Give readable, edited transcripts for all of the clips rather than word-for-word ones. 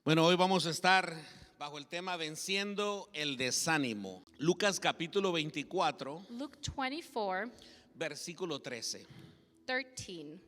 Bueno, hoy vamos a estar bajo el tema venciendo el desánimo. Lucas capítulo 24, Luke 24, versículo 13. 13.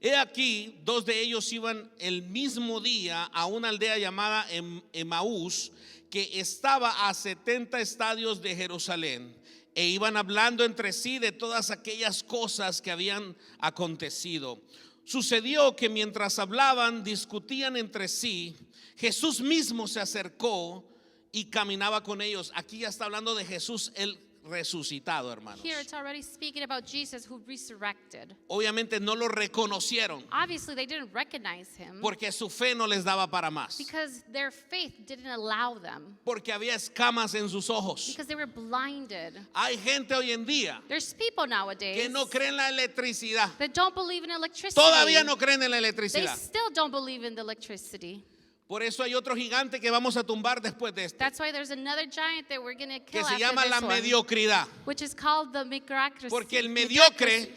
He aquí, dos de ellos iban el mismo día a una aldea llamada Emaús, que estaba a 70 estadios de Jerusalén, e iban hablando entre sí de todas aquellas cosas que habían acontecido. Sucedió que mientras hablaban, discutían entre sí, Jesús mismo se acercó y caminaba con ellos. Aquí ya está hablando de Jesús el resucitado, hermanos. Here it's already speaking about Jesus who resurrected. Obviamente no lo reconocieron Obviously, they didn't recognize him porque su fe no les daba para más, because their faith didn't allow them, porque había escamas en sus ojos. because they were blinded. Hay gente hoy en día There's people nowadays que no creen en la electricidad. that don't believe in electricity. Todavía no creen en la They electricidad. still don't believe in the electricity. Por eso hay otro gigante que vamos a tumbar después de este, That's why there's another giant that we're going to que kill se after llama this la one, mediocridad. which is called the mediocrity. Porque el mediocre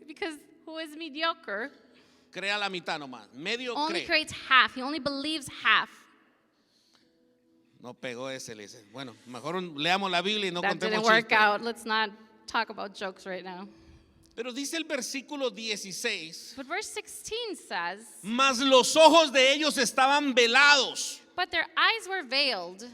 Because who is mediocre crea la mitad nomás. Medio only cree. creates half. He only believes half. No pegó ese, le dice. Bueno, mejor leamos la Biblia y no That contemos didn't work chistes. out. Let's not talk about jokes right now. Pero dice el versículo 16, But verse 16 says, mas los ojos de ellos estaban velados but their eyes were veiled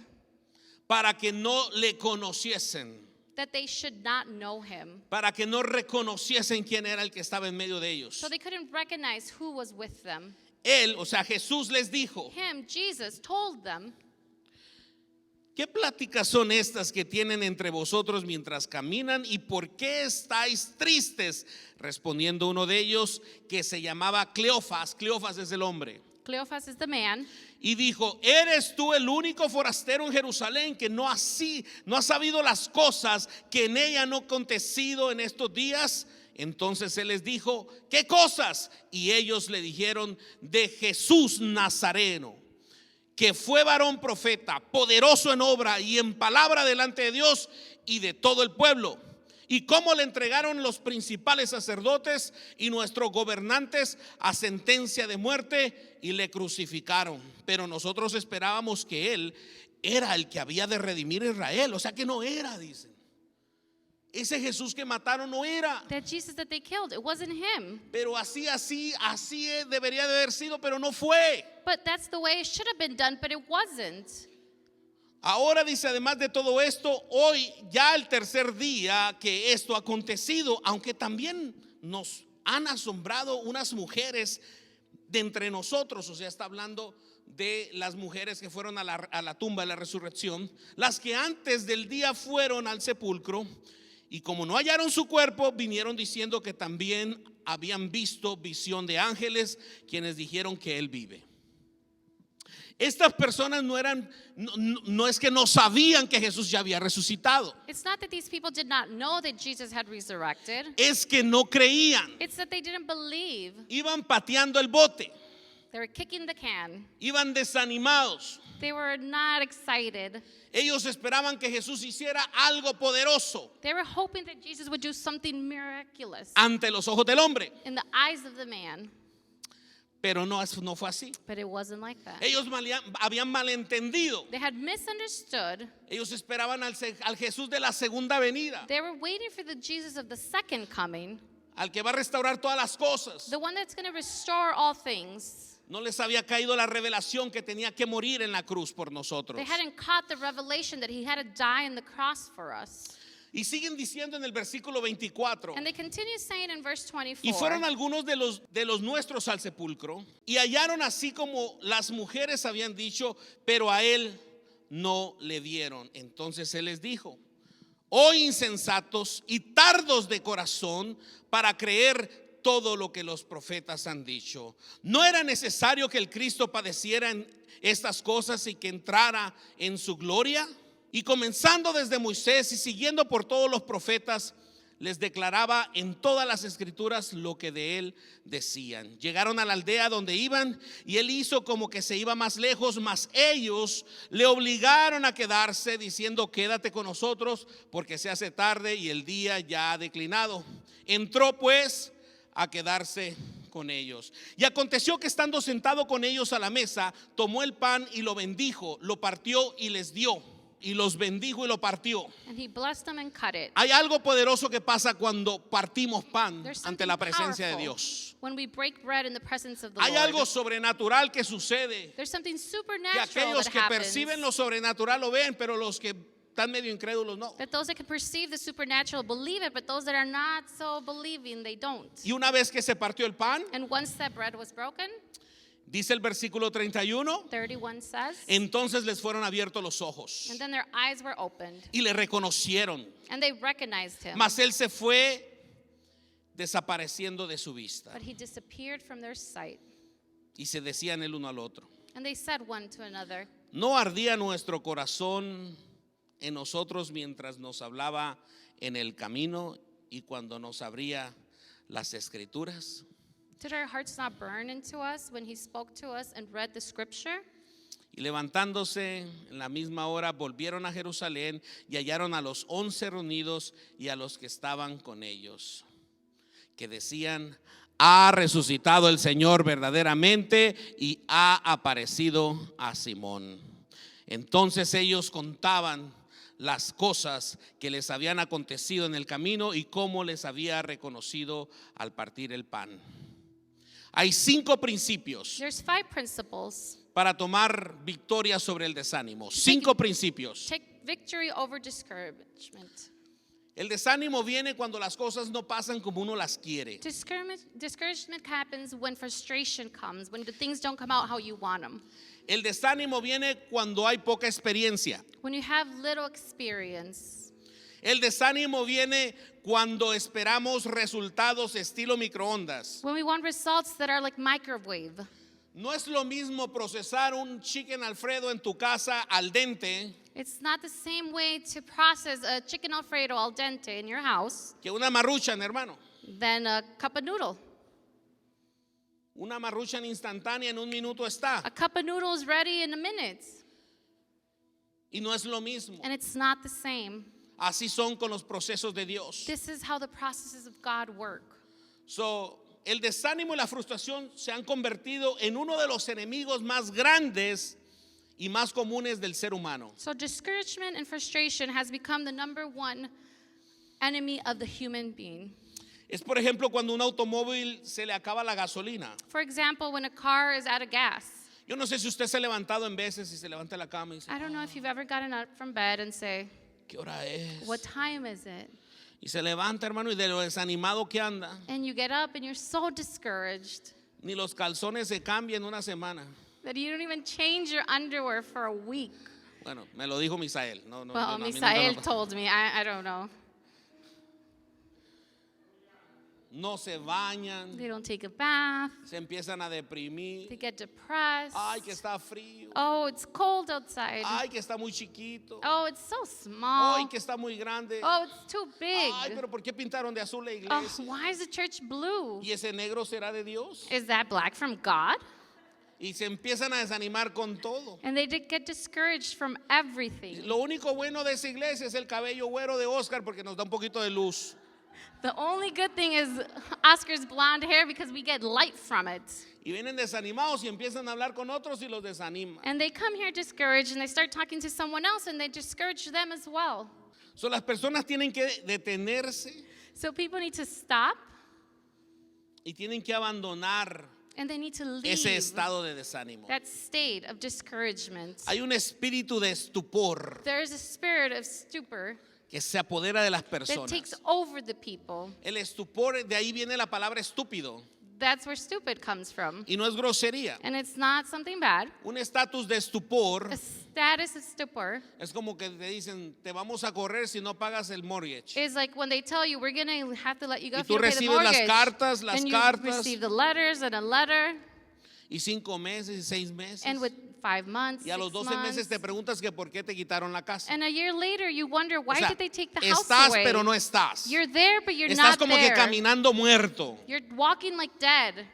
para que no le conociesen, that they should not know him. para que no reconociesen quién era el que estaba en medio de ellos. So they couldn't recognize who was with them. Él, o sea, Jesús les dijo, Him, Jesus, told them, ¿qué pláticas son estas que tienen entre vosotros mientras caminan? ¿Y por qué estáis tristes? Respondiendo uno de ellos, que se llamaba Cleofas. Cleofas es el hombre. Cleophas is the man. Y dijo, ¿eres tú el único forastero en Jerusalén que no ha sabido las cosas que en ella no han acontecido en estos días? Entonces él les dijo, ¿qué cosas? Y ellos le dijeron, de Jesús Nazareno, que fue varón profeta, poderoso en obra y en palabra delante de Dios y de todo el pueblo. Y cómo le entregaron los principales sacerdotes y nuestros gobernantes a sentencia de muerte y le crucificaron. Pero nosotros esperábamos que él era el que había de redimir a Israel. O sea que no era, dicen. Ese Jesús que mataron no era. That Jesus that they killed, it wasn't him. Pero así debería de haber sido, pero no fue. But that's the way it should have been done, but it wasn't. Ahora dice, además de todo esto, hoy ya el tercer día que esto ha acontecido, aunque también nos han asombrado unas mujeres de entre nosotros, o sea, está hablando de las mujeres que fueron a la tumba de la resurrección, las que antes del día fueron al sepulcro, y como no hallaron su cuerpo, vinieron diciendo que también habían visto visión de ángeles, quienes dijeron que él vive. Estas personas no es que no sabían que Jesús ya había resucitado, It's not that these people did not know that Jesus had resurrected. es que no creían. It's that they didn't believe. Iban pateando el bote, They were kicking the can. iban desanimados. They were not excited. Ellos esperaban que Jesús hiciera algo poderoso They were hoping that Jesus would do something miraculous ante los ojos del hombre, in the eyes of the man. pero no fue así. But it wasn't like that. Ellos habían malentendido. They had misunderstood. Ellos esperaban al Jesús de la segunda venida, They were waiting for the Jesus of the second coming, al que va a restaurar todas las cosas. the one that's going to restore all things. No les había caído la revelación que tenía que morir en la cruz por nosotros. They hadn't caught the revelation that he had to die on the cross for us. Y siguen diciendo en el versículo 24. And they continue saying in verse Y 24, fueron algunos de los nuestros al sepulcro y hallaron así como las mujeres habían dicho, pero a él no le dieron. Entonces él les dijo, oh insensatos y tardos de corazón para creer todo lo que los profetas han dicho. ¿No era necesario que el Cristo padeciera en estas cosas y que entrara en su gloria? Y comenzando desde Moisés y siguiendo por todos los profetas, les declaraba en todas las escrituras lo que de él decían. Llegaron a la aldea donde iban y él hizo como que se iba más lejos, mas ellos le obligaron a quedarse diciendo, quédate con nosotros porque se hace tarde y el día ya ha declinado. Entró pues a quedarse con ellos. Y aconteció que estando sentado con ellos a la mesa, tomó el pan y lo bendijo, lo partió y les dio. Y los bendijo y lo partió. And he blessed them and cut it. Hay algo poderoso que pasa cuando partimos pan There's ante something la presencia de powerful Dios. when we break bread in the presence of the Hay Lord. algo sobrenatural que sucede. There's something Que supernatural aquellos that que happens. perciben lo sobrenatural lo ven, pero los que están medio incrédulos no. That those that can perceive the supernatural believe it, but those that are not so believing, they don't. Y una vez que se partió el pan, And once that bread was broken, dice el versículo 31, 31 says, entonces les fueron abiertos los ojos and then their eyes were opened, y le reconocieron. and they recognized him. Mas él se fue desapareciendo de su vista. But he disappeared from their sight. Y se decían el uno al otro: And they said one to another, ¿no ardía nuestro corazón en nosotros mientras nos hablaba en el camino y cuando nos abría las escrituras? did our hearts not burn into us when he spoke to us and read the scripture? Y levantándose en la misma hora volvieron a Jerusalén y hallaron a los 11 reunidos y a los que estaban con ellos, que decían: ha resucitado el Señor verdaderamente y ha aparecido a Simón. Entonces ellos contaban las cosas que les habían acontecido en el camino y cómo les había reconocido al partir el pan. Hay 5 principios There's 5 principles. para tomar victoria sobre el desánimo. 5 principios. Take victory over discouragement. El desánimo viene cuando las cosas no pasan como uno las quiere. Discouragement happens when frustration comes, when the things don't come out how you want them. El desánimo viene cuando hay poca experiencia. When you have little experience. El desánimo viene cuando esperamos resultados estilo microondas. When we want results that are like microwave. No es lo mismo procesar un chicken Alfredo en tu casa al dente It's not the same way to process a chicken Alfredo al dente in your house que una Maruchan, hermano. than a cup of noodle. Una Maruchan instantánea en un minuto está. A cup of noodle is ready in a minute, Y no es lo mismo. and it's not the same. Así son con los procesos de Dios. This is how the processes of God work. So, el desánimo y la frustración se han convertido en uno de los enemigos más grandes y más comunes del ser humano. So discouragement and frustration has become the number one enemy of the human being. Es, por ejemplo, cuando un automóvil se le acaba la gasolina. For example, when a car is out of gas. Yo no sé si usted se ha levantado en veces y se levanta de la cama y dice: I don't know if you've ever gotten up from bed and say, ¿qué hora es? what time is it? Y se levanta, hermano, y de lo desanimado que anda, And you get up and you're so discouraged ni los calzones se cambian en una semana. that you don't even change your underwear for a week. Bueno, me lo dijo Misael. No, Well, a mí nunca Misael me- told me. I don't know. no se bañan, They don't take a bath. se empiezan a deprimir. They get depressed. Ay, que está frío. Oh, it's cold outside. Ay, que está muy chiquito. Oh, it's so small. Ay, que está muy grande. Oh, it's too big. Ay, pero ¿por qué pintaron de azul la Oh, iglesia? why is the church blue? ¿Y ese negro será de Dios? Is that black from God? Y se empiezan a desanimar con todo. And they did get discouraged from everything. Lo único bueno de esa iglesia es el cabello güero de Oscar porque nos da un poquito de luz. The only good thing is Oscar's blonde hair because we get light from it. Y vienen desanimados y empiezan a hablar con otros y los desaniman. And they come here discouraged and they start talking to someone else and they discourage them as well. So, las personas tienen que detenerse So people need to stop y tienen que abandonar and they need to leave ese estado de desánimo. that state of discouragement. Hay un espíritu de estupor There is a spirit of stupor que se apodera de las that takes personas. over the people. El estupor, de ahí viene la palabra estúpido. That's where stupid comes from. Y no es grosería. And it's not something bad. Un estatus de estupor A status of stupor es como que te dicen: te vamos a correr si no pagas el mortgage. is like when they tell you we're going to have to let you go Y if tú you don't pay the recibes las mortgage. cartas, las and you cartas. receive the letters and a letter. Y 5 meses y 6 meses. And with 5 months, Y a los 6 12 meses months, te preguntas que por qué te quitaron la casa. and a year later you wonder O why sea, did they take the house estás away? pero no estás. You're there but you're Estás not como there. que caminando muerto You're walking like dead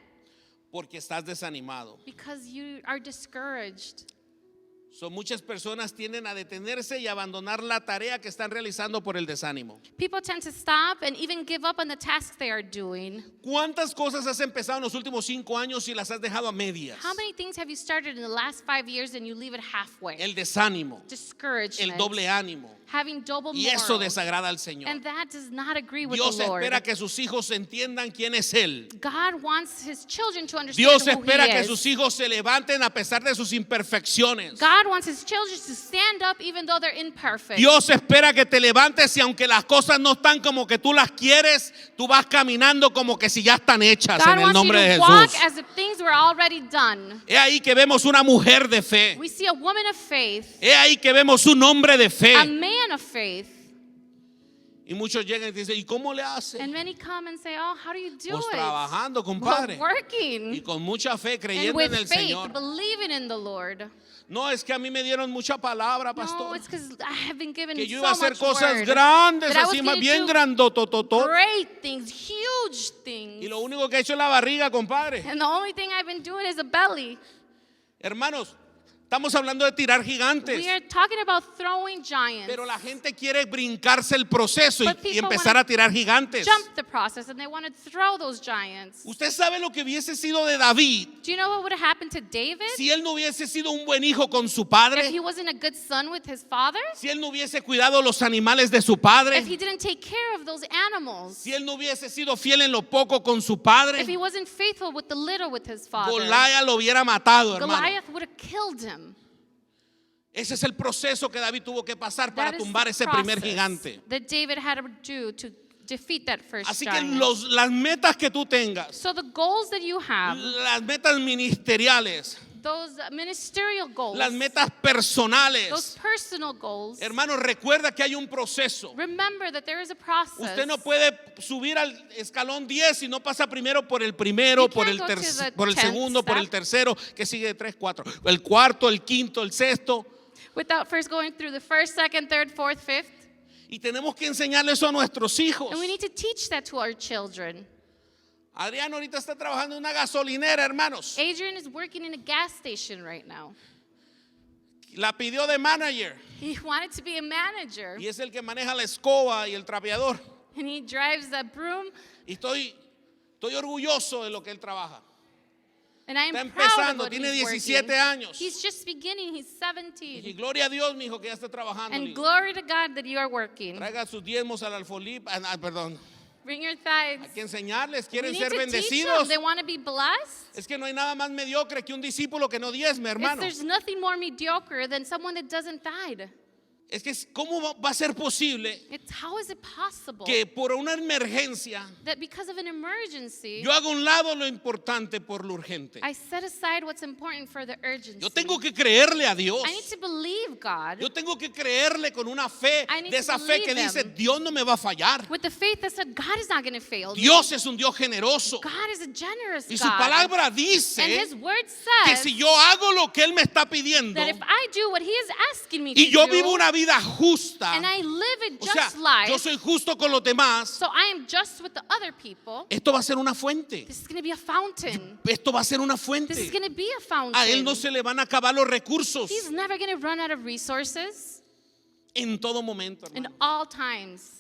porque estás desanimado. because you are discouraged. Muchas personas tienden a detenerse y abandonar la tarea que están realizando por el desánimo. People tend to stop and even give up on the tasks they are doing. ¿Cuántas cosas has empezado en los últimos 5 años y las has dejado a medias? How many things have you started in the last 5 years and you leave it halfway? El desánimo, Discouragement. el doble ánimo. Having double Y eso morals. desagrada al Señor. And that does not agree with Dios the Lord. espera que sus hijos entiendan quién es Él. God wants his children to understand Dios who espera he que is. sus hijos se levanten a pesar de sus imperfecciones. God wants his children to stand up even though they're imperfect. Dios espera que te levantes y aunque las cosas no están como que tú las quieres, tú vas caminando como que si ya están hechas God en el wants you nombre de to walk Jesús. as if things were already done. He ahí que vemos una mujer de fe. We see a woman of faith, He ahí que vemos un hombre de a fe. man of faith. Y muchos llegan y dicen, ¿y cómo le hace? And many come and say, oh, how do you do Pues it? trabajando, Well, compadre. working. Y con mucha fe, And creyendo with en el faith, Señor. believing in the Lord. No, es que a mí me dieron mucha palabra, No, pastor. it's because I have been given Que yo so iba a hacer much cosas word. grandes, That I was así más gonna bien do grandotototot. Great things, huge things. Y lo único que he hecho es la barriga, compadre. And the only thing I've been doing is a belly. Hermanos, estamos hablando de tirar gigantes. We are talking about throwing giants. Pero la gente quiere brincarse el proceso But y people empezar wanna a tirar gigantes. Jump the process and they want to throw those giants. Usted sabe lo que hubiese sido de David Do you know what would have happened to David si él no hubiese sido un buen hijo con su if padre, he wasn't a good son with his father? si él no hubiese cuidado los animales de su If padre, he didn't take care of those animals? si él no hubiese sido fiel en lo poco con su If padre, he wasn't faithful with the little with his father? Goliat lo hubiera matado, hermano. Goliath would have killed him. Ese es el proceso que David tuvo que pasar para That is tumbar the ese primer process gigante. that David had to do to defeat that first Así que giant. las metas que tú tengas, So the goals that you have, las metas ministeriales, those ministerial goals, las metas those personales, personal goals, hermano, recuerda que hay un proceso. remember that there is a process. Usted no puede subir al escalón 10 si no pasa primero por el primero, You por can't el, go to the por el 10th segundo, por step. el tercero, que sigue de 3, 4, el cuarto, el quinto, el sexto. Without first going through the first, second, third, fourth, fifth. Y tenemos que enseñarle eso a nuestros hijos. And we need to teach that to our children. Adriano ahorita está trabajando en una gasolinera, hermanos. Adrian is working in a gas station right now. La pidió de manager He wanted to be a manager, y es el que maneja la escoba y el trapeador. and he drives that broom, Y estoy orgulloso de lo que él trabaja. and I'm Está proud of empezando, what tiene he's 17 working. años. He's just beginning, he's Y 17. gloria a Dios, mi hijo, que ya está trabajando. And Liz. glory to God that you are working. Traiga sus diezmos al alfolí. Perdón. Bring your tithes. Hay que enseñarles, We quieren need ser to teach them. bendecidos. They want to be blessed. Es que no hay nada más mediocre que un discípulo que no diezme, If hermano. there's nothing more mediocre than someone that doesn't tithe. Es que ¿cómo va a ser posible How is it possible que por una emergencia that because of an emergency, yo haga un lado lo importante por lo urgente? I set aside what's important for the urgency? Yo tengo que creerle a Dios. I need to believe God Yo tengo que creerle con una fe, I need de to esa fe que believe dice, Him. Dios no me va a fallar. with the faith that said God is not going to fail me. Dios es un Dios generoso. God is a generous Y su God. palabra And dice His word que says si yo hago lo que Él me está pidiendo that if I do what He is asking me y to yo do, vivo una vida justa, and I live it o sea, just life, yo soy justo con los demás, so I am just with the other people, esto va a ser una fuente. this is going to be a fountain. Esto va a ser una This is fuente. going to be a fountain. A Él no se le van a acabar los recursos He's never going to run out of resources en todo momento, in hermano. all times.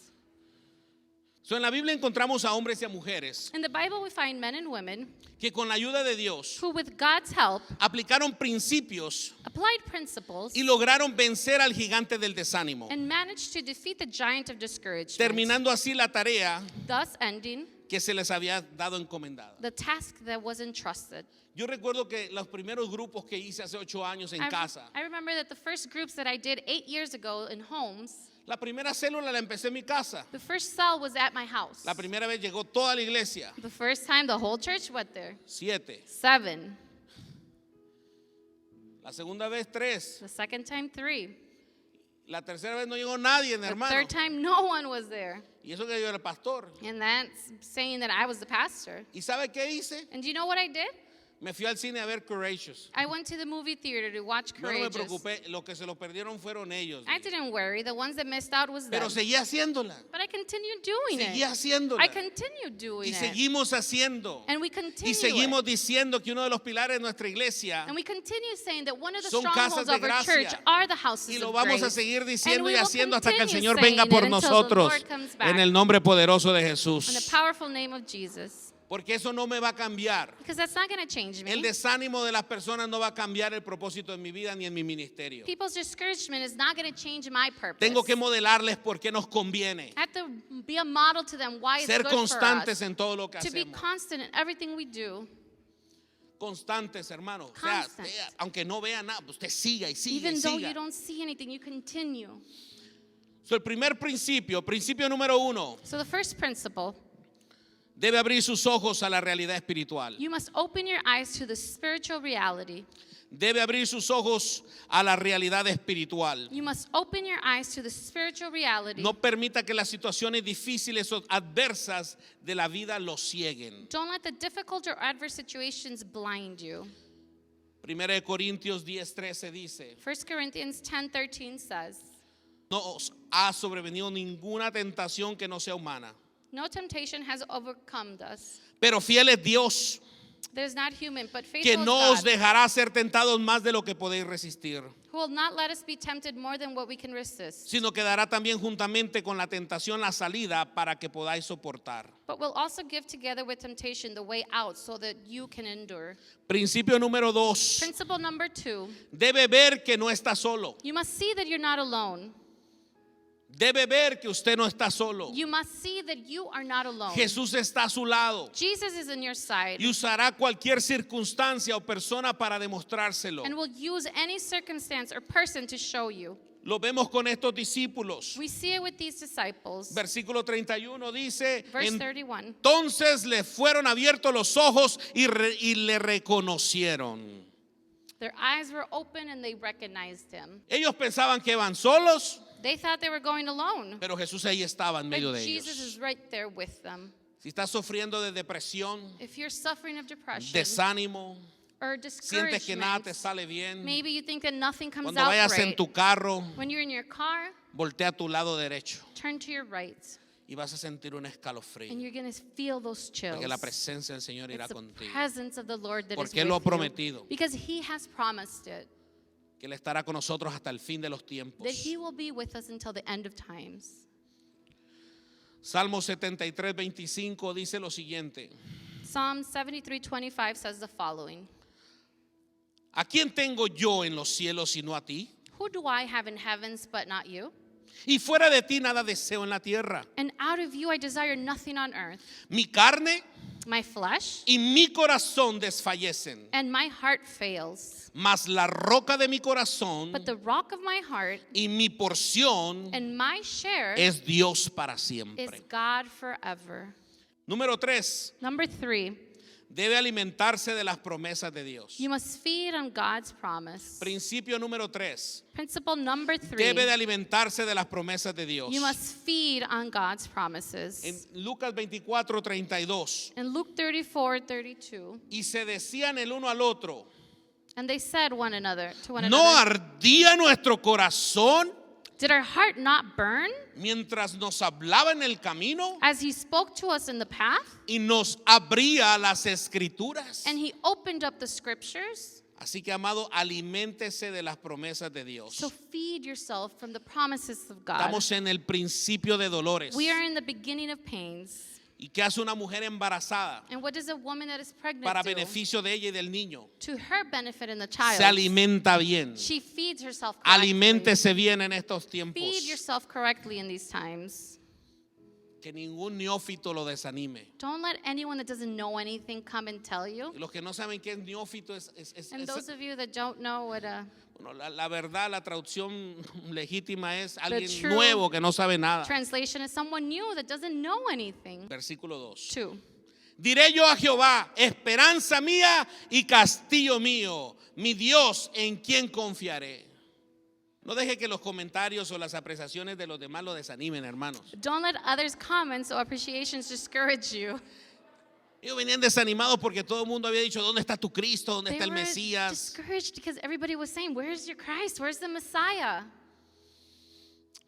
So, en la Biblia encontramos a hombres y a mujeres In the Bible, we find men and women que con la ayuda de Dios who, with God's help, aplicaron principios applied principles y lograron vencer al gigante del desánimo, and managed to defeat the giant of discouragement, terminando así la tarea thus ending que se les había dado encomendada. the task that was entrusted. Yo recuerdo que los primeros grupos que hice hace 8 años en casa, I remember that the first groups that I did 8 years ago in homes, la primera célula la empecé en mi casa. the first cell was at my house. La primera vez llegó toda la iglesia, The first time the whole church went there. 7. 7. La segunda vez 3. The second time 3. La tercera vez no llegó nadie, The hermano. third time no one was there. Y eso que yo era el pastor. And that's saying that I was the pastor. ¿Y sabe qué hice? And do you know what I did? Me fui al cine a ver Courageous. I went to the movie theater to watch Yo no me Courageous. preocupé, lo que se lo perdieron fueron ellos. I didn't worry. The ones that missed out was them. Pero seguía haciéndola. But I continued doing Seguía it. haciéndola. I continued doing Y it. seguimos haciendo. And we Y continue seguimos it. diciendo que uno de los pilares de nuestra iglesia, And we continue saying that one of the son casas strongholds de of our gracia. church are the houses y lo of vamos a grace. seguir And diciendo we y will haciendo hasta que el continue Señor venga saying por it until the nosotros Lord comes back. en el nombre poderoso de In the Jesús. powerful name of Jesus. Porque eso no me va a cambiar. Because that's not going to change El me. desánimo de las personas no va a cambiar el propósito en mi vida ni en mi ministerio. People's discouragement is not going to change my purpose. Tengo que modelarles por qué nos conviene. I have to be a model to them why it's Ser good constantes for us. en todo lo que To be hacemos. constant in everything we do. Constantes, hermanos. O sea, Constant. aunque no vea nada, usted siga y siga y Even though siga. you don't see anything, you continue. So, el primer principio número 1, So the first principle, debe abrir sus ojos a la realidad espiritual. you must open your eyes to the spiritual reality. Debe abrir sus ojos a la realidad espiritual. You must open your eyes to the spiritual reality. No permita que las situaciones difíciles o adversas de la vida lo cieguen. Don't let the difficult or adverse situations blind you. 1 de Corintios 10:13 dice: 1 Corinthians 10:13 says, no os ha sobrevenido ninguna tentación que no sea humana, no temptation has overcome us. pero fiel es Dios, That is not human, but que faithful is no os God, dejará ser tentados más de lo que podéis resistir, who will not let us be tempted more than what we can resist, sino que dará también juntamente con la tentación la salida para que podáis soportar. but will also give together with temptation the way out so that you can endure. Principio número 2, Principle number 2, debe ver que no está solo. you must see that you're not alone. Debe ver que usted no está solo. You must see that you are not alone. Jesús está a su lado Jesus is on your side y usará cualquier circunstancia o persona para demostrárselo. and will use any circumstance or person to show you. Lo vemos con estos discípulos. We see it with these disciples. Versículo 31 dice: Verse 31. entonces le fueron abiertos los ojos y le reconocieron. Their eyes were open and they recognized him. Ellos pensaban que iban solos, They thought they were going alone. pero Jesús ahí estaba en medio But de Jesus ellos. is right there with them. Si estás sufriendo de depresión, If you're suffering of depression desánimo, or sientes que nada te discouragement, sale bien, maybe you think that nothing comes cuando out vayas en right. tu carro, When you're in your car, voltea a tu lado derecho turn to your right y vas a sentir un escalofrío, and you're going to feel those chills. porque la presencia del Señor irá It's the contigo, presence of the Lord that is porque Él lo ha with you. prometido, Because he has promised it. que Él estará con nosotros hasta el fin de los tiempos. That he will be with us until the end of times. Salmo 73:25 dice lo siguiente: Psalm 73:25 says the following. ¿a quién tengo yo en los cielos sino a ti? Who do I have in heavens but not you? Y fuera de ti nada deseo en la tierra. And out of you I desire nothing on earth. Mi carne My flesh y mi corazón desfallecen, and my heart fails. mas la roca de mi corazón But the rock of my heart y mi porción and my share es Dios para is siempre. God forever. Número 3, Number 3, debe alimentarse de las promesas de Dios. you must feed on God's promise. Principio número 3, Principle number 3, debe de alimentarse de las promesas de Dios. you must feed on God's promises. En Lucas 24:32, In Luke 34:32, y se decían el uno al otro: and they said to one ¿no another, ardía nuestro corazón did our heart not burn mientras nos hablaba en el camino as he spoke to us in the path? y nos abría las escrituras? And he opened up the scriptures. Así que, amado, aliméntese de las promesas de Dios. So feed yourself from the promises of God. Estamos en el principio de dolores. We are in the beginning of pains. ¿Y qué hace una mujer embarazada? And what does a woman that is pregnant Para do? beneficio de ella y del niño. To her benefit and the child. Se alimenta bien. She feeds herself correctly. Aliméntese bien en estos tiempos. Feed yourself correctly in these times. Que ningún neófito lo desanime. Don't let anyone that doesn't know anything come and tell you. Y los que no saben qué es neófito And those of you that don't know what bueno, la verdad, la traducción legítima es alguien true nuevo que no sabe nada. translation is someone new that doesn't know anything. Versículo 2. 2. Diré yo a Jehová, esperanza mía y castillo mío, mi Dios en quien confiaré. No deje que los comentarios o las apreciaciones de los demás lo desanimen, hermanos. Don't let others' comments or appreciations discourage you. Ellos venían desanimados porque todo el mundo había dicho, ¿dónde está tu Cristo? ¿Dónde They está el were Mesías? discouraged because everybody was saying, where's your Christ? Where's the Messiah?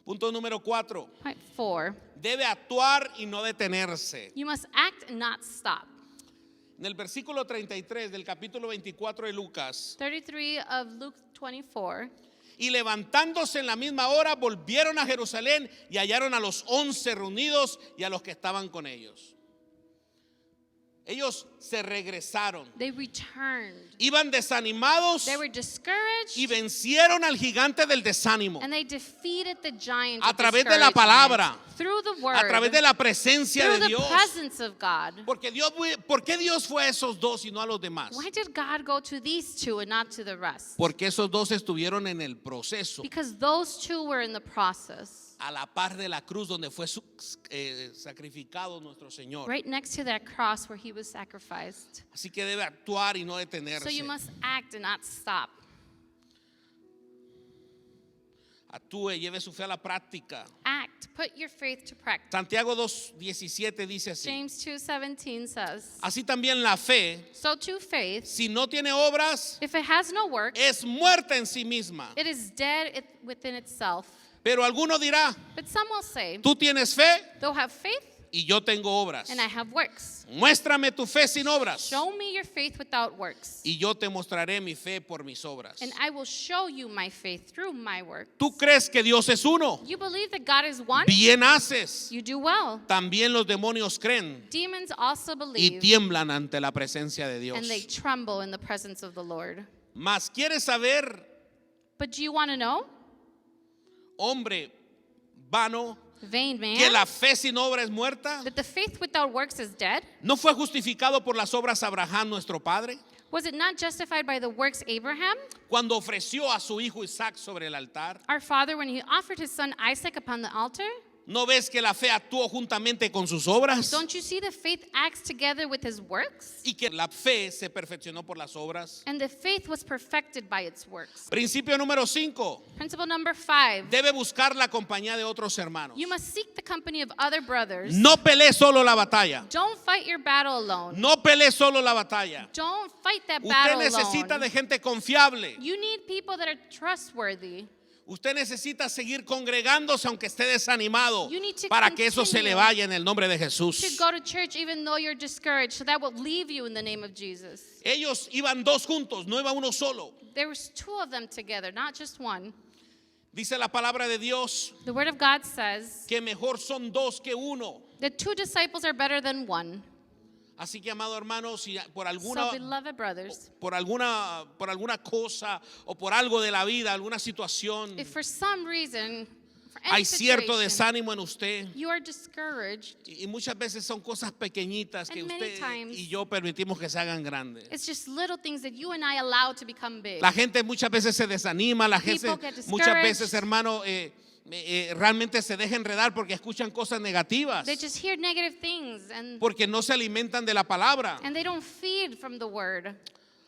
Punto número 4. Point 4. Debe actuar y no detenerse. You must act and not stop. En el versículo 33 del capítulo 24 de Lucas, 33 of Luke 24. y levantándose en la misma hora, volvieron a Jerusalén y hallaron a los 11 reunidos y a los que estaban con ellos. Ellos se regresaron. They returned. Iban desanimados They were discouraged. y vencieron al gigante del desánimo And they defeated the giant a of través de la discouragement palabra, through the word, a través de la presencia through de the Dios. presence of God. Porque ¿por qué Dios fue a esos dos y no a los demás? Why did God go to these two and not to the rest? Porque esos dos estuvieron en el proceso, Because those two were in the process. a la par de la cruz donde fue sacrificado nuestro Señor. Right next to that cross where he was sacrificed. Así que debe actuar y no So detenerse. you must act and not stop. Actúe, lleve su fe a la práctica. Act. Put your faith to practice. Santiago 2:17 dice así. James 2:17 says, Así también la fe, so too faith, si no tiene obras, if it has no work, es muerta en sí misma. it is dead within itself. Pero alguno dirá, But some will say, tú tienes fe they'll have faith y yo tengo obras. and I have works. Muéstrame tu fe sin obras Show me your faith without works, y yo te mostraré mi fe por mis obras. and I will show you my faith through my work. ¿Tú crees que Dios es uno? You believe that God is one? Bien haces. You do well. También los demonios creen Demons also y believe, tiemblan ante la presencia de Dios. and they tremble in the presence of the Lord. Mas ¿quieres saber, But do you want to know, hombre vano, vain man, que la fe sin obra es muerta? that the faith without works is dead? ¿No fue justificado por las obras Abraham, nuestro padre, Was it not justified by the works Abraham, cuando ofreció a su hijo Isaac sobre el altar? our father, when he offered his son Isaac upon the altar? ¿No ves que la fe actuó juntamente con sus obras? Don't you see the faith acts together with his works? Y que la fe se perfeccionó por las obras. And the faith was perfected by its works. Principio número 5. Principle number 5. Debe buscar la compañía de otros hermanos. You must seek the company of other brothers. No pelee solo la batalla. Don't fight your battle alone. No pelee solo la batalla. Don't fight that Usted battle necesita alone. de gente confiable. You need people that are trustworthy. Usted necesita seguir congregándose aunque esté desanimado You need to para que eso se le continue vaya en el nombre de To Jesús. go to church even though you're discouraged, so that will leave you in the name of Jesus. Ellos iban dos juntos, no iba uno solo. There was two of them together, not just one. Dice la palabra de Dios The word of God says que mejor son dos que uno. that two disciples are better than one. Así que, amado hermano, si por So, beloved brothers, por alguna cosa o por algo de la vida, alguna situación, if for some reason, for any hay cierto situation, desánimo en usted, you are discouraged, y muchas veces son cosas pequeñitas que And many usted times, y yo permitimos que se hagan grandes. it's just little things that you and I allow to become big. La gente muchas veces se desanima, la gente People get muchas discouraged. veces, hermano, realmente se deja enredar porque escuchan cosas negativas, They just hear negative things porque no se alimentan de la palabra. and they don't feed from the word.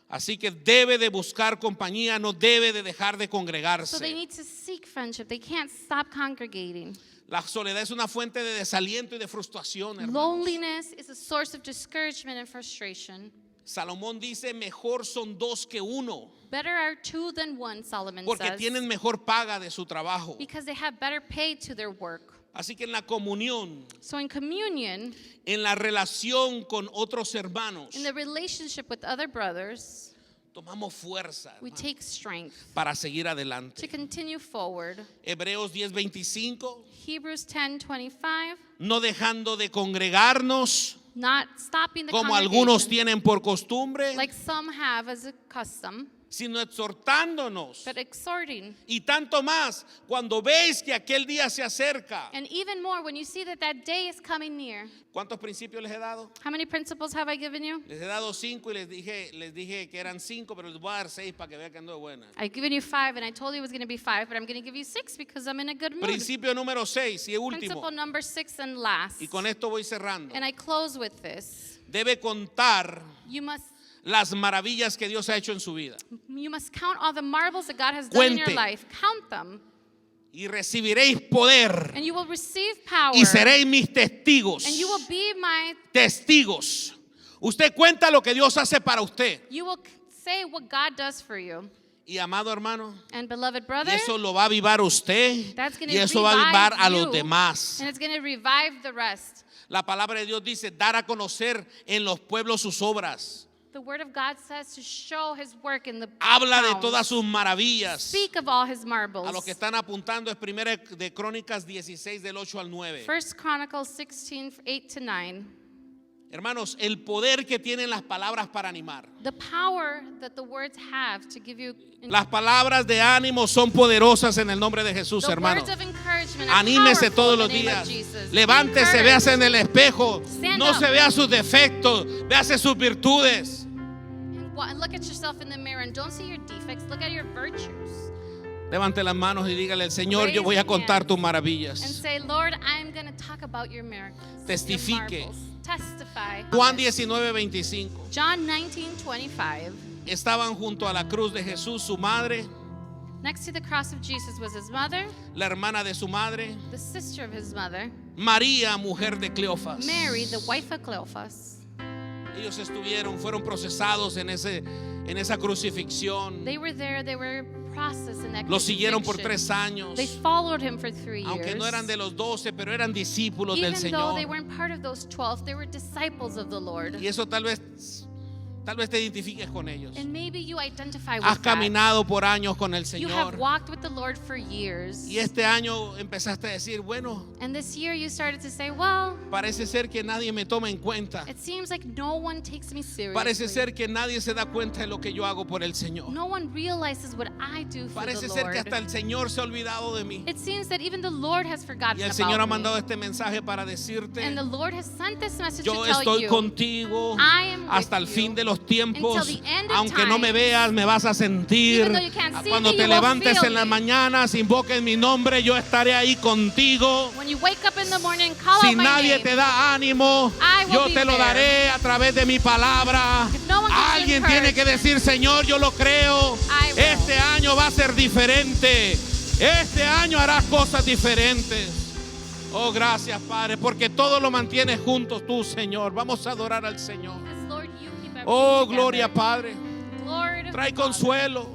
Así que debe de buscar compañía, no debe de dejar de So they congregarse. need to seek friendship. They can't stop congregating. La soledad es una fuente de desaliento y de frustración, hermanos. Loneliness is a source of discouragement and frustration. Salomón dice, mejor son dos que uno, Better are two than one, Solomon porque says, tienen mejor paga de su trabajo. because they have better pay to their work. Así que en la comunión, So in communion, en la relación con otros hermanos, in the relationship with other brothers, tomamos fuerza, we hermano, take strength para seguir to adelante. continue forward. Hebreos 10:25, Hebrews 10:25, no dejando de congregarnos not stopping the como algunos congregation tienen por costumbre, like some have as a custom, sino exhortándonos. but exhorting. Y tanto más cuando veis que aquel día se acerca. And even more when you see that that day is coming near. ¿Cuántos principios les he dado? How many principles have I given you? Les he dado 5 y les dije que eran 5, pero les voy a dar 6 para que vean que ando de buena. I've given you 5 and I told you it was going to be 5, but I'm going to give you 6 because I'm in a good mood. Principio número 6 y último. Principle number 6 and last. Y con esto voy cerrando. And I close with this. Debe contar You must las maravillas que Dios ha hecho en su vida. count all the marvels that God has done in your Cuente. life. Count them. Y recibiréis poder. And you will receive power. Y seréis mis testigos. And you will be my Testigos. Usted cuenta lo que Dios hace para usted. You will say what God does for you. Y amado hermano, And beloved y brother, eso lo va a avivar usted that's going y to eso va a avivar revive a los you, demás. and it's going to revive the rest. La palabra de Dios dice dar a conocer en los pueblos sus obras. The word of God says to show his work in the Habla de towns. todas sus maravillas. Speak of all his marvels. A los que están apuntando es Primera de Crónicas 16 del 8 al 9. First Chronicles 16, 8 to 9. Hermanos, el poder que tienen las palabras para animar. The power that the words have to give you Las palabras de ánimo son poderosas en el nombre de Jesús, the hermano. words of encouragement are Anímese powerful todos in los the name días. of Jesus. Be Levántese, encouraged. véase en el espejo. Stand No up. se vea sus defectos, véase sus virtudes. And look at yourself in the mirror and don't see your defects. Look at your virtues. Levante las manos y dígale, Señor, yo Raise voy a your contar hands tus And maravillas. say, Lord, I'm going to talk about your miracles. Testifique. Your marvels. Testify. Juan 19:25. John 19:25. Estaban junto a la cruz de Jesús su madre, Next to the cross of Jesus was his mother, la hermana de su madre, the sister of his mother, María, mujer de Cleofas. Mary, the wife of Cleophas. Ellos fueron procesados en esa crucifixión. They were there, they were processed in that Los siguieron por crucifixion. 3 años. They followed him for 3 years. Aunque no eran de los 12, pero eran discípulos del Even though they Señor. weren't part of those 12, they were disciples of the Lord. Y eso tal vez te identifiques con ellos. And maybe you identify Has with that. caminado por años con el You have Señor. walked with the Lord for years. Y este año empezaste a decir, bueno, And this year you started to say, well, parece ser que nadie me toma en cuenta. it seems like no one takes me seriously. Parece ser que nadie se da cuenta de lo que yo hago por el Señor. No one realizes what I do for Parece the ser que Lord. hasta el Señor se ha olvidado de mí. It seems that even the Lord has forgotten Y el about Señor ha me. mandado este mensaje para decirte, And the Lord has sent this message yo to tell estoy you, contigo I am with hasta el you fin de los tiempos. until the end of Aunque no me time. veas, me vas a sentir. Even though you can't see Cuando me, te you will levantes feel en las me. mañanas, invoques mi nombre, yo estaré ahí contigo. When you wake up in the morning, call Si out my nadie name. te da ánimo, I will yo be te lo there. daré a través de mi palabra. If no one gives you Alguien tiene que encouragement, decir, Señor, yo lo creo. I will. Este año va a ser diferente. Este año harás cosas diferentes. Oh, gracias, Padre, porque todo lo mantienes juntos tú, Señor. Vamos a adorar al Señor. Yes, Lord, you keep everything Oh, together. gloria, Padre. Lord, Trae Father, consuelo.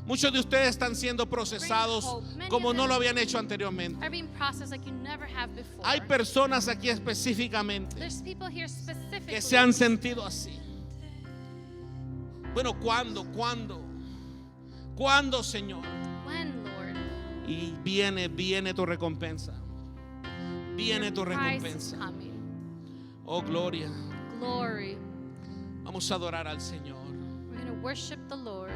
Muchos de ustedes están siendo procesados como no lo habían hecho anteriormente. are being processed like you never have before. Hay personas aquí específicamente There's people here specifically que se han sentido así. Bueno, ¿cuándo, Señor? when, Lord, Y viene tu recompensa. Viene tu your prize is recompensa. coming. Oh, gloria. Glory. Vamos a adorar al Señor. We're going to worship the Lord.